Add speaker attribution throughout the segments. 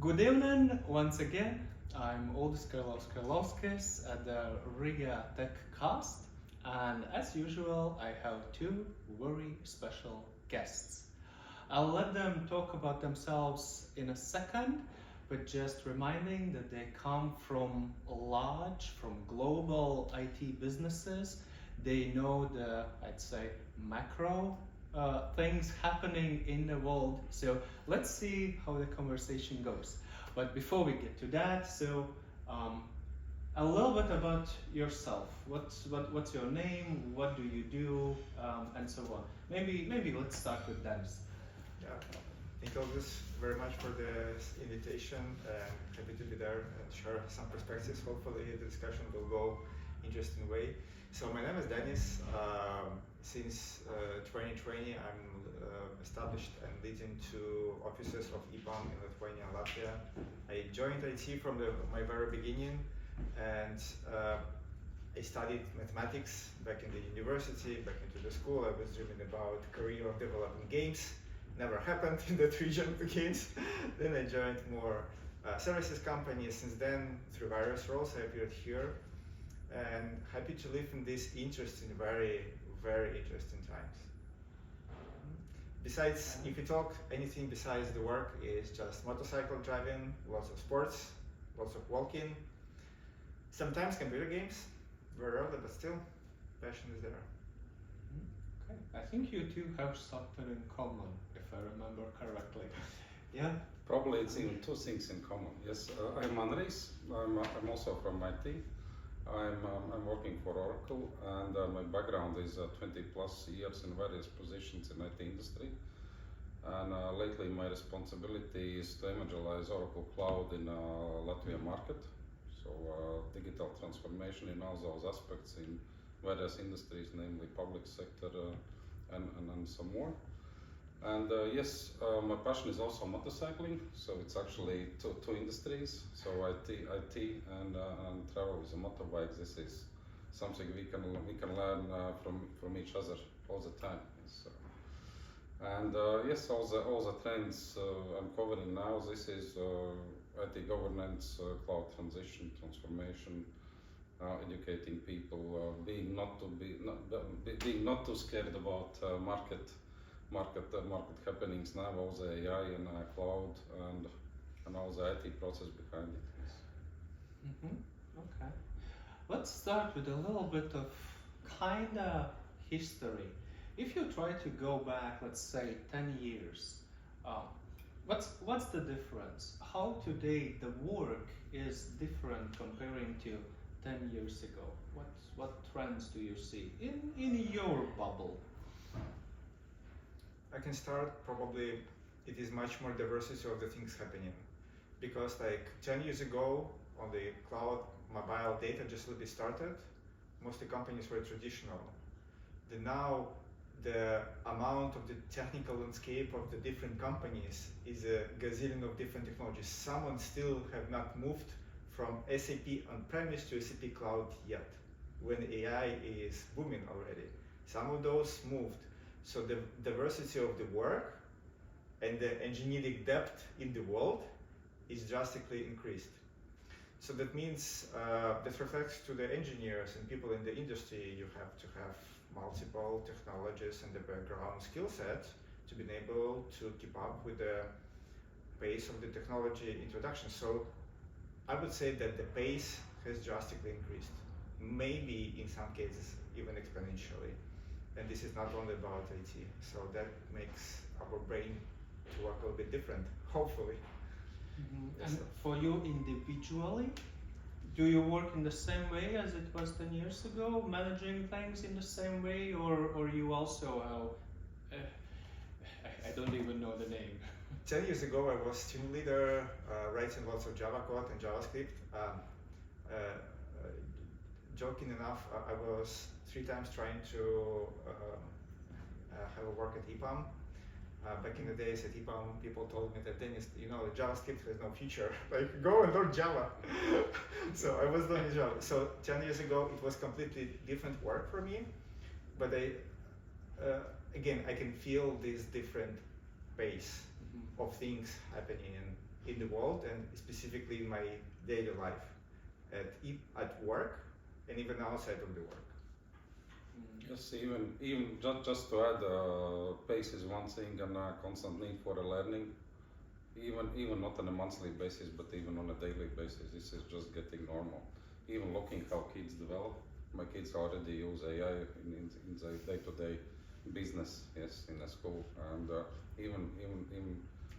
Speaker 1: Good evening once again. I'm Aldis Karlovskis at the Riga Tech Cast, and as usual, I have two very special guests. I'll let them talk about themselves in a second, but just reminding that they come from global IT businesses. They know the, I'd say, macro things happening in the world. So let's see how the conversation goes. But before we get to that, a little bit about yourself. What's your name? What do you do? And so on. Maybe let's start with Denis.
Speaker 2: Yeah, thank you Aldis very much for the invitation. Happy to be there and share some perspectives. Hopefully the discussion will go interesting way. So my name is Denis. Since 2020, I'm established and leading two offices of EPAM in Lithuania and Latvia. I joined IT from my very beginning, and I studied mathematics back in the university, back into the school. I was dreaming about career of developing games. Never happened in that region of the games. Then I joined more services companies. Since then, through various roles, I appeared here, and happy to live in this interesting, very interesting times. Besides, if you talk anything besides the work, is just motorcycle driving, lots of sports, lots of walking, sometimes computer games, very rarely, but still, passion is there.
Speaker 1: Okay, I think you two have something in common, if I remember correctly. Yeah?
Speaker 3: Probably it's even two things in common. Yes, I'm Anrijs. I'm also from IT. I'm working for Oracle, and my background is 20 plus years in various positions in IT industry. And lately my responsibility is to evangelize Oracle Cloud in Latvia market. So digital transformation in all those aspects in various industries, namely public sector and some more. And yes, my passion is also motorcycling, so it's actually two industries. So IT and travel with a motorbike. This is something we can learn from each other all the time. Yes, and yes, all the trends I'm covering now. This is IT governance, cloud transition, transformation, educating people, being not too scared about market happenings now, all the AI and cloud and all the IT process behind it. Yes.
Speaker 1: Okay. Let's start with a little bit of kinda history. If you try to go back, let's say 10 years, what's the difference? How today the work is different comparing to 10 years ago? What trends do you see in your bubble?
Speaker 2: I can start. Probably it is much more diversity of the things happening, because like 10 years ago on the cloud, mobile data just really started. Most of the companies were traditional. Now the amount of the technical landscape of the different companies is a gazillion of different technologies. Some still have not moved from SAP on-premise to SAP cloud yet, when AI is booming already. Some of those moved. So the diversity of the work and the engineering depth in the world is drastically increased. So that means that reflects to the engineers and people in the industry. You have to have multiple technologies and the background skill set to be able to keep up with the pace of the technology introduction. So I would say that the pace has drastically increased, maybe in some cases even exponentially. And this is not only about IT, so that makes our brain to work a little bit different, hopefully.
Speaker 1: Yes. And for you individually, do you work in the same way as it was 10 years ago, managing things in the same way, or you also I don't even know the name.
Speaker 2: 10 years ago I was team leader, writing lots of Java code and JavaScript. Joking enough, I was 3 times trying to have a work at EPAM. Back in the days at EPAM, people told me that Denis, JavaScript has no future. Like, go and learn Java. So I was learning Java. So 10 years ago, it was completely different work for me. But again, I can feel this different pace of things happening. in the world and specifically in my daily life, at work and even outside of the work.
Speaker 3: Yes, even just to add, pace is one thing, and constant need for learning. Even not on a monthly basis, but even on a daily basis, this is just getting normal. Even looking how kids develop. My kids already use AI in the day-to-day business, yes, in the school, and even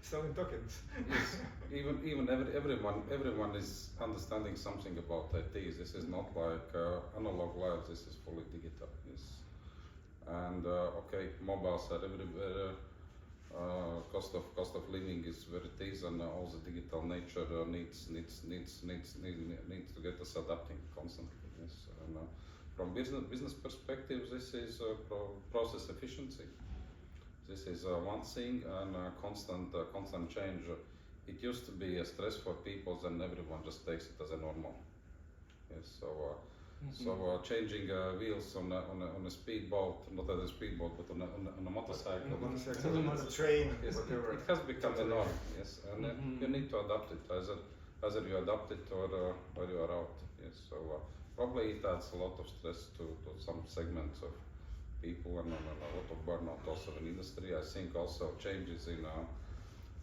Speaker 2: Selling tokens.
Speaker 3: yes, even everyone is understanding something about IT. This is not like analog life. This is fully digital. Yes, and okay, mobiles are everywhere. Cost of living is where it is, and all the digital nature needs to get us adapting constantly. Yes, and from business perspective, this is process efficiency. This is one thing, and constant change. It used to be a stress for people, and everyone just takes it as a normal. Yes, so changing wheels on a speedboat, not as a speedboat, but on a motorcycle.
Speaker 2: A train,
Speaker 3: Yes,
Speaker 2: whatever.
Speaker 3: it has become a norm. Yes, and you need to adapt it. Either you adapt it or you are out. Yes, so probably it adds a lot of stress to some segments of people and a lot of burnout also in industry. I think also changes in.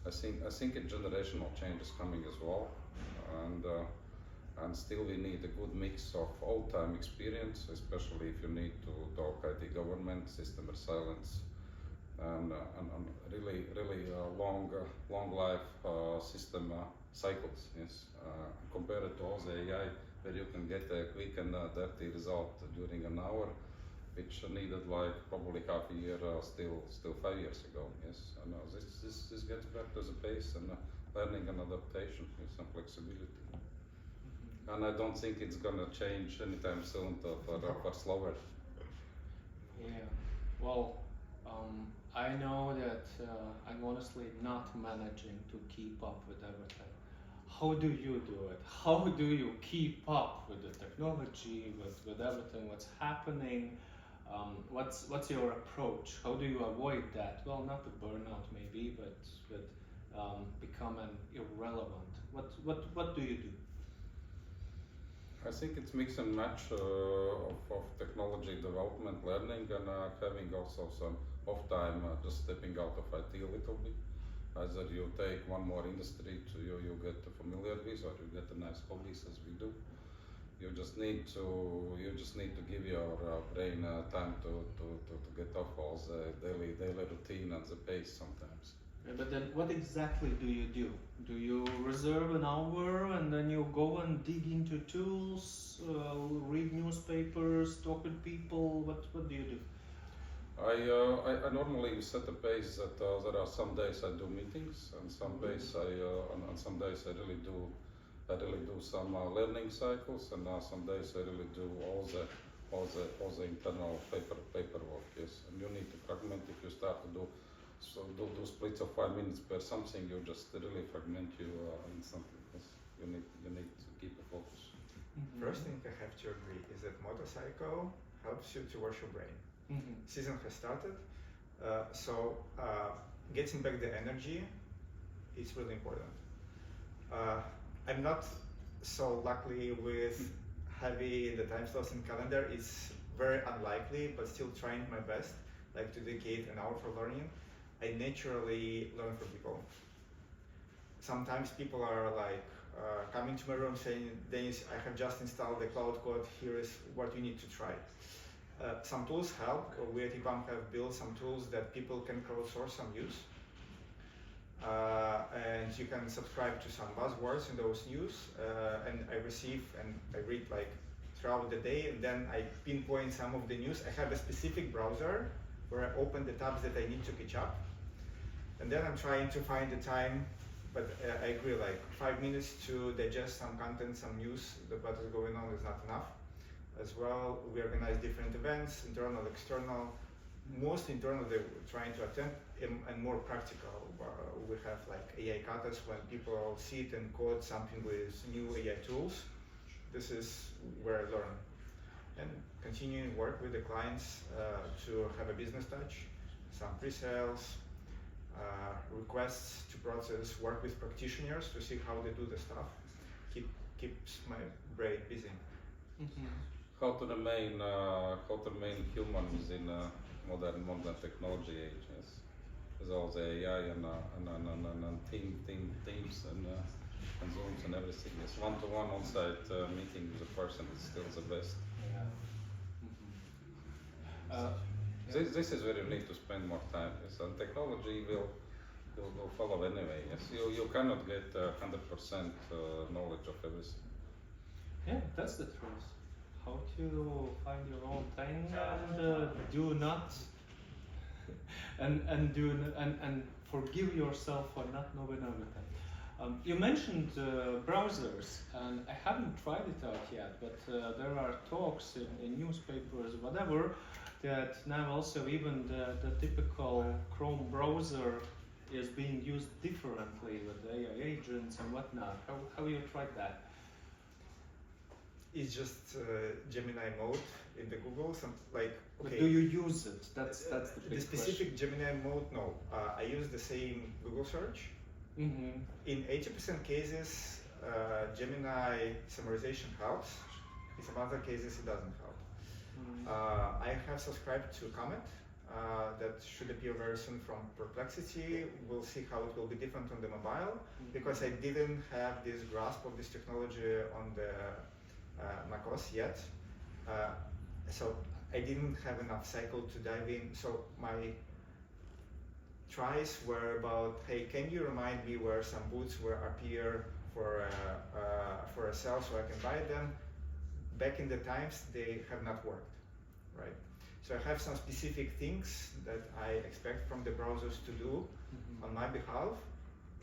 Speaker 3: I think a generational change is coming as well, and still we need a good mix of old-time experience, especially if you need to talk IT government, system resilience, and really long life system cycles. Yes, compare it to all the AI, where you can get a quick and dirty result during an hour, which needed like probably half a year still 5 years ago. Yes, and this gets back to the pace and learning and adaptation with some flexibility. And I don't think it's gonna change anytime soon for slower.
Speaker 1: Yeah, well, I know that I'm honestly not managing to keep up with everything. How do you do it? How do you keep up with the technology, with everything, what's happening? What's your approach? How do you avoid that? Well, not the burnout maybe, but becoming irrelevant. What do you do?
Speaker 3: I think it's mix and match of technology development, learning, and having also some off time, just stepping out of IT a little bit. Either you take one more industry to you get familiar with, or you get a nice hobbies as we do. You just need to give your brain time to get off all the daily routine and the pace sometimes.
Speaker 1: Yeah, but then what exactly do you do? Do you reserve an hour and then you go and dig into tools, read newspapers, talk with people? What do you do?
Speaker 3: I normally set a pace that there are some days I do meetings, and some days on some days I really do some learning cycles, and some days I really do all the internal paperwork. Yes, and you need to fragment. If you start to do splits of 5 minutes per something, you just really fragment you instantly. Yes, you need to keep a focus.
Speaker 2: First thing I have to agree is that motorcycle helps you to wash your brain. Season has started, so getting back the energy is really important. I'm not so lucky with having the time slots in calendar. It's very unlikely, but still trying my best, like to dedicate an hour for learning. I naturally learn from people. Sometimes people are like coming to my room saying, Denis, I have just installed the cloud code, here is what you need to try. Some tools help. We at EPAM have built some tools that people can crowdsource and use. And you can subscribe to some buzzwords in those news, and I receive and I read like throughout the day, and then I pinpoint some of the news. I have a specific browser where I open the tabs that I need to catch up, and then I'm trying to find the time, but I agree, like 5 minutes to digest some content, some news, what is going on is not enough. As well, we organize different events, internal, external. Most internal, they're trying to attend, and more practical. We have like AI katas when people sit and code something with new AI tools. This is where I learn. And continuing work with the clients to have a business touch, some pre-sales, requests to process, work with practitioners to see how they do the stuff. Keeps my brain busy.
Speaker 1: Mm-hmm.
Speaker 3: How to remain humans in a modern technology age, yes. With all the AI and teams and Zooms and everything. Yes, one-to-one on-site meeting with a person is still the best.
Speaker 1: Yeah. Mm-hmm.
Speaker 3: This is where you need to spend more time. Yes, and technology will follow anyway. Yes, you cannot get 100% knowledge of everything.
Speaker 1: Yeah, that's the truth. How to find your own thing and do not and forgive yourself for not knowing everything. You mentioned browsers, and I haven't tried it out yet, but there are talks in newspapers, whatever, that now also even the typical Chrome browser is being used differently with AI agents and whatnot. How you tried that?
Speaker 2: It's just Gemini mode in the Google. Okay.
Speaker 1: But do you use it? That's the big
Speaker 2: the specific
Speaker 1: question.
Speaker 2: Gemini mode. No, I use the same Google search.
Speaker 1: Mm-hmm.
Speaker 2: In 80% cases, Gemini summarization helps. In some other cases, it doesn't help.
Speaker 1: Mm-hmm.
Speaker 2: I have subscribed to Comet. That should appear very soon from Perplexity. We'll see how it will be different on the mobile, because I didn't have this grasp of this technology on the macOS yet. So I didn't have enough cycle to dive in. So my tries were about, hey, can you remind me where some boots will appear for a sale so I can buy them? Back in the times, they have not worked, right? So I have some specific things that I expect from the browsers to do on my behalf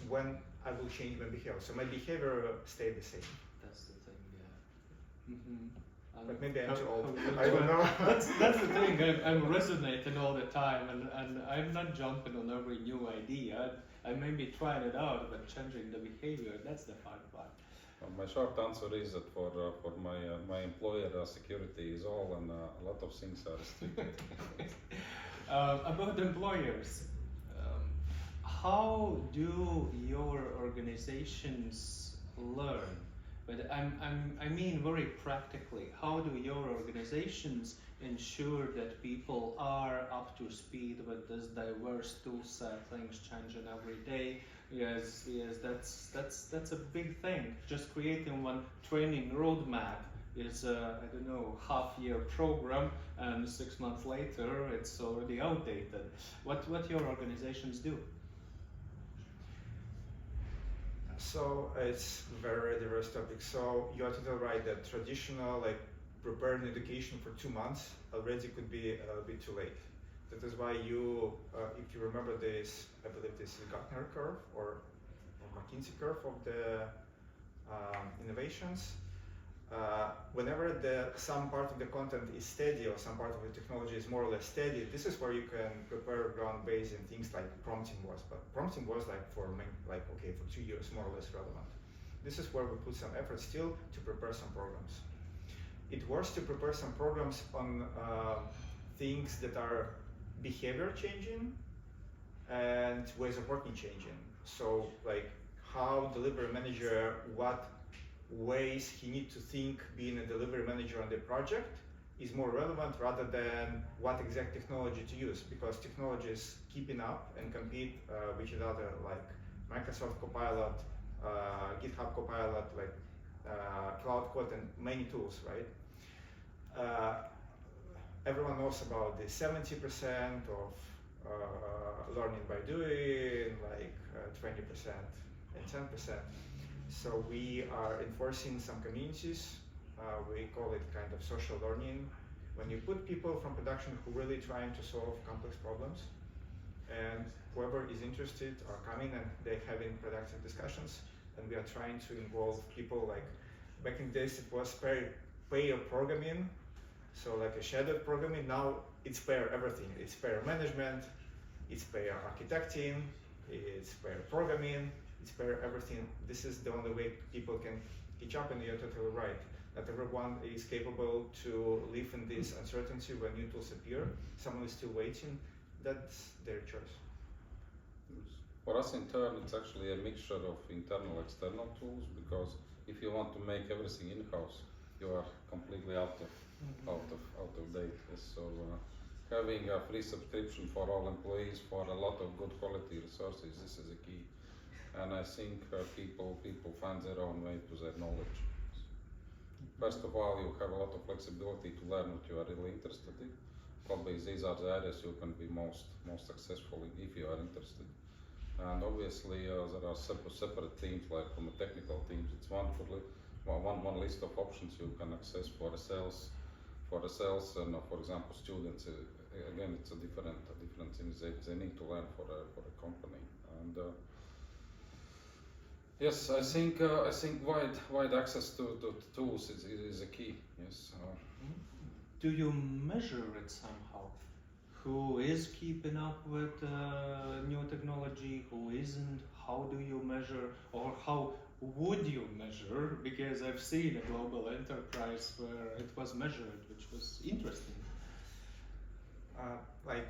Speaker 2: when I will change my behavior. So my behavior will stay the same.
Speaker 1: That's the thing, yeah. Mm-hmm.
Speaker 2: But maybe I'm too old. I don't know.
Speaker 1: That's the thing. I'm resonating all the time, and I'm not jumping on every new idea. I may be trying it out, but changing the behavior, that's the hard part.
Speaker 3: My short answer is that for my employer, security is all, and a lot of things are restricted.
Speaker 1: About employers, how do your organizations learn? But I mean very practically, how do your organizations ensure that people are up to speed with this diverse tool set, things changing every day? Yes, that's a big thing. Just creating one training roadmap is I don't know, half-year program, and 6 months later it's already outdated. What your organizations do?
Speaker 2: So it's very diverse topic. So you are totally right that traditional preparing education for 2 months already could be a bit too late. That is why you, if you remember this, I believe this is Gartner curve or McKinsey curve of the innovations. Whenever some part of the content is steady or some part of the technology is more or less steady, this is where you can prepare ground-based in things like prompting was. But prompting was for 2 years more or less relevant. This is where we put some effort still to prepare some programs. It was to prepare some programs on things that are behavior changing and ways of working changing. So how delivery manager, what ways he needs to think being a delivery manager on the project is more relevant rather than what exact technology to use, because technology is keeping up and compete with each other, like Microsoft Copilot, GitHub Copilot, Cloud Code, and many tools, right? Everyone knows about the 70% of learning by doing, 20% and 10%. So we are enforcing some communities. We call it kind of social learning. When you put people from production who really trying to solve complex problems, and whoever is interested are coming and they're having productive discussions, and we are trying to involve people back in days it was pair programming, so a shadowed programming. Now it's pair everything. It's pair management, it's pair architecting, it's pair programming, it's pair everything. This is the only way people can catch up, and you're totally right. Not everyone is capable to live in this uncertainty when new tools appear. Someone is still waiting. That's their choice.
Speaker 3: For us in turn, it's actually a mixture of internal external tools, because if you want to make everything in-house, you are completely out of date. Yes. So having a free subscription for all employees for a lot of good quality resources, this is a key. And I think people find their own way to their knowledge. First of all, you have a lot of flexibility to learn what you are really interested in. Probably these are the areas you can be most successful in if you are interested. And obviously there are separate teams, like from the technical teams. It's one list of options you can access for the sales, and for example students. Again, it's a different things they need to learn for a company. And yes, I think wide access to tools is a key. Yes.
Speaker 1: Do you measure it somehow? Who is keeping up with new technology, who isn't? How do you measure, or how would you measure? Because I've seen a global enterprise where it was measured, which was interesting.
Speaker 2: Like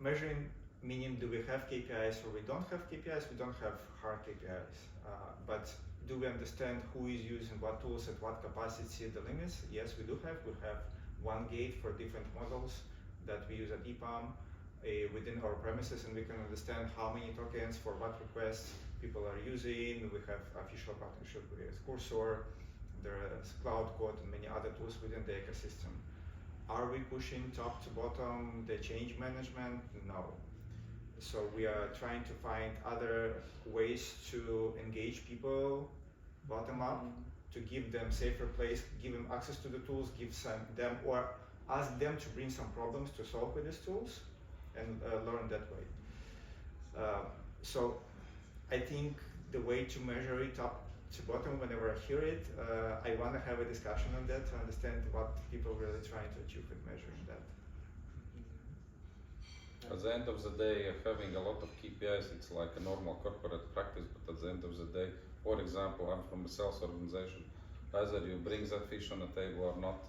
Speaker 2: measuring, meaning do we have KPIs or we don't have KPIs? We don't have hard KPIs, but do we understand who is using what tools at what capacity, the limits? Yes, we do have. We have one gate for different models that we use at EPAM within our premises, and we can understand how many tokens for what requests people are using. We have official partnership with Cursor, there's Cloud Code and many other tools within the ecosystem. Are we pushing top to bottom the change management? No. So we are trying to find other ways to engage people bottom up, to give them safer place, give them access to the tools, them or ask them to bring some problems to solve with these tools, and learn that way. So I think the way to measure it top to bottom, whenever I hear it, I want to have a discussion on that to understand what people really trying to achieve with measuring that.
Speaker 3: At the end of the day, having a lot of KPIs, it's like a normal corporate practice, but at the end of the day, for example, I'm from a sales organization, either you bring that fish on the table or not.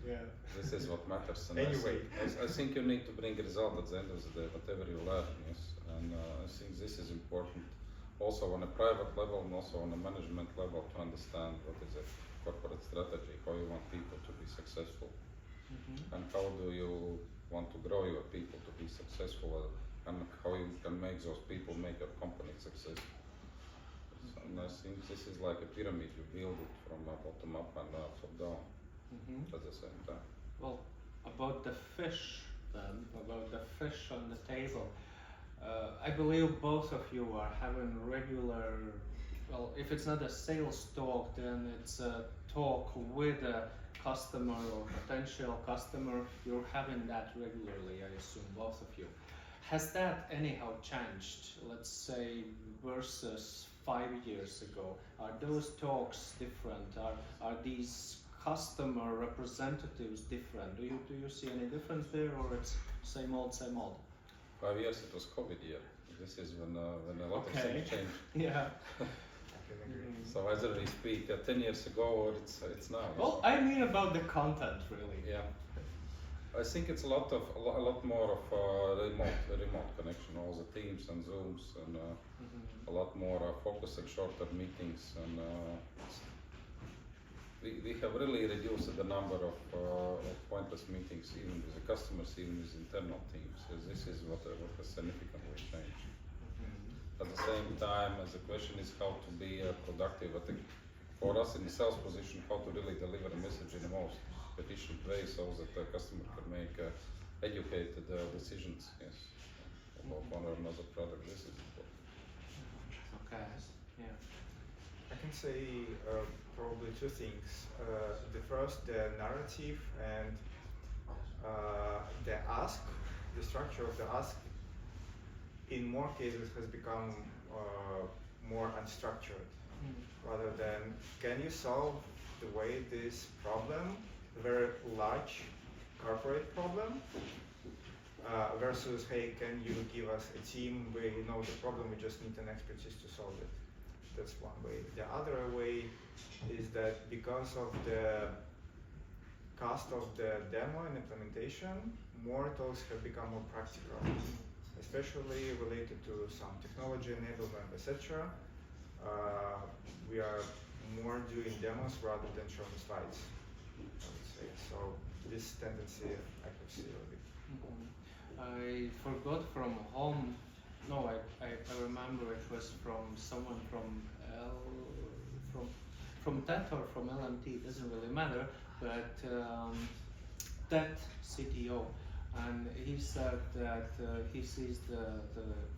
Speaker 1: Yeah.
Speaker 3: This is what matters. And
Speaker 2: Anyway.
Speaker 3: I think you need to bring a result at the end of the day, whatever you learn, yes. And I think this is important also on a private level and also on a management level, to understand what is a corporate strategy, how you want people to be successful, and how do you want to grow your people to be successful, and how you can make those people make your company successful. And I think this is like a pyramid. You build it from bottom up and top down at the same time.
Speaker 1: Well, about the fish then, about the fish on the table, I believe both of you are having regular, well, if it's not a sales talk, then it's a talk with a customer or potential customer. You're having that regularly, I assume, both of you. Has that anyhow changed, let's say, versus 5 years ago? Are those talks different? Are these customer representatives different? Do you see any difference there, or it's same old, same old?
Speaker 3: 5 years it was COVID year. This is when a lot of things changed.
Speaker 1: Yeah.
Speaker 3: So either we speak 10 years ago or it's now.
Speaker 1: Well, I mean about the content, really.
Speaker 3: Yeah. I think it's a lot more of remote connection, all the Teams and Zooms, and a lot more focus and shorter meetings, and we have really reduced the number of pointless meetings, even with the customers, even with internal teams. So this is what has significantly changed. At the same time, as the question is how to be productive, I think for us in the sales position, how to really deliver a message in the most efficient way, so that the customer can make educated decisions, yes, about one or another product. This is important.
Speaker 1: Okay. Yeah.
Speaker 2: I can say probably two things. The first, the narrative, and the ask, the structure of the ask, in more cases has become more unstructured, rather than can you solve the way this problem, very large corporate problem, versus hey, can you give us a team where you know the problem, we just need an expertise to solve it. That's one way. The other way is that because of the cost of the demo and implementation, more talks have become more practical. especially related to some technology enablement, etc. We are more doing demos rather than showing slides, I would say. So this tendency I could see a bit.
Speaker 1: I forgot from home. No, I remember it was from someone from TED or from LMT. Doesn't really matter. But TED CTO, and he said that he sees the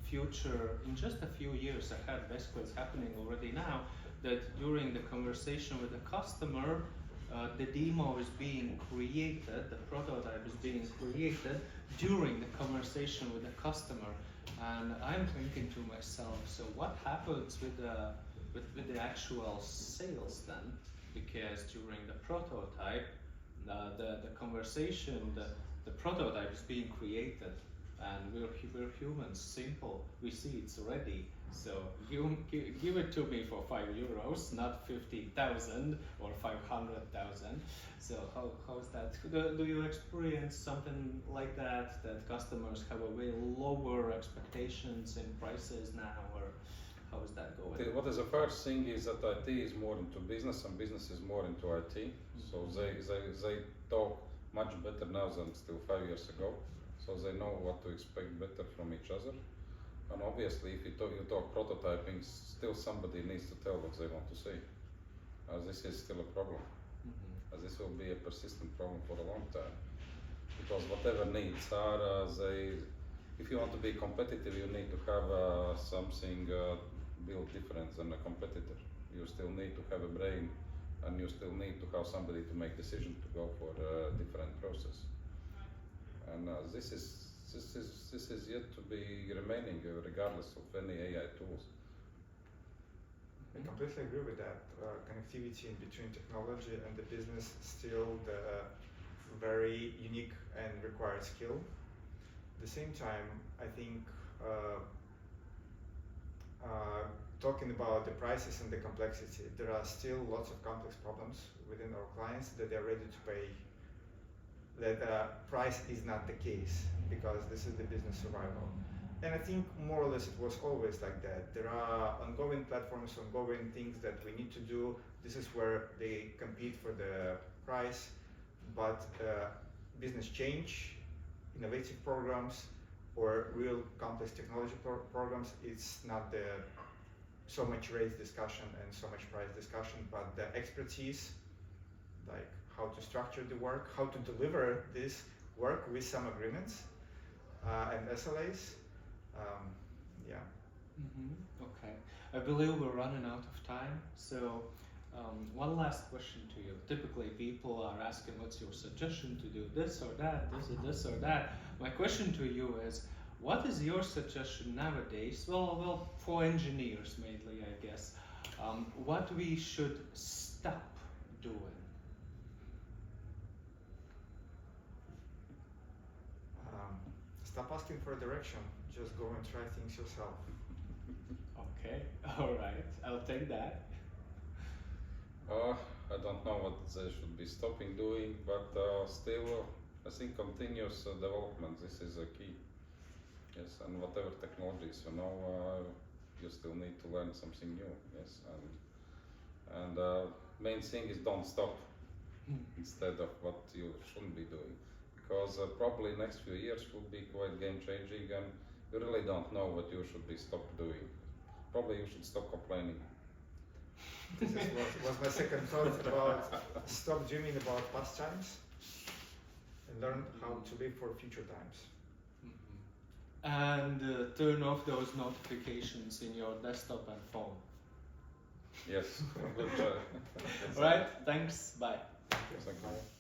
Speaker 1: future in just a few years ahead. Basically, it's happening already now. That during the conversation with the customer, the demo is being created, the prototype is being created during the conversation with the customer. And I'm thinking to myself, so what happens with the actual sales then? Because during the prototype, the conversation, the prototype is being created, and we're humans, simple. We see it's ready. So you give it to me for €5, not 50,000 or 500,000. So how's that? Do you experience something like that? That customers have a way lower expectations in prices now, or how is that going?
Speaker 3: What is the first thing is that IT is more into business and business is more into IT. So they talk much better now than still 5 years ago. So they know what to expect better from each other. And obviously, if you talk prototyping, still somebody needs to tell what they want to say. This is still a problem. This will be a persistent problem for a long time. Because whatever needs are, if you want to be competitive, you need to have something built different than a competitor. You still need to have a brain, and you still need to have somebody to make decision to go for a different process. And this is yet to be remaining regardless of any AI tools.
Speaker 2: I completely agree with that. Connectivity in between technology and the business still the very unique and required skill. At the same time, I think talking about the prices and the complexity, there are still lots of complex problems within our clients that they are ready to pay. That price is not the case, because this is the business survival. And I think more or less it was always like that. There are ongoing platforms, ongoing things that we need to do. This is where they compete for the price. But business change, innovative programs, or real complex technology programs, it's not the so much rate discussion and so much price discussion, but the expertise, like how to structure the work, how to deliver this work with some agreements and SLAs. Yeah.
Speaker 1: Okay. I believe we're running out of time. So one last question to you. Typically people are asking, what's your suggestion to do this or that, this or that. My question to you is, what is your suggestion nowadays? Well, for engineers mainly, I guess. What we should stop doing?
Speaker 2: Stop asking for direction. Just go and try things yourself.
Speaker 1: Okay, all right, I'll take that.
Speaker 3: I don't know what they should be stopping doing, but still, I think continuous development, this is a key. Yes, and whatever technologies you know, you still need to learn something new. Yes, and main thing is don't stop instead of what you shouldn't be doing. Because probably next few years will be quite game changing, and you really don't know what you should be stopped doing. Probably you should stop complaining.
Speaker 2: This is was my second thought about stop dreaming about past times and learn how to live for future times.
Speaker 1: And turn off those notifications in your desktop and phone.
Speaker 3: Yes.
Speaker 1: All right, thanks, bye.
Speaker 2: Thank you.
Speaker 3: Thank you.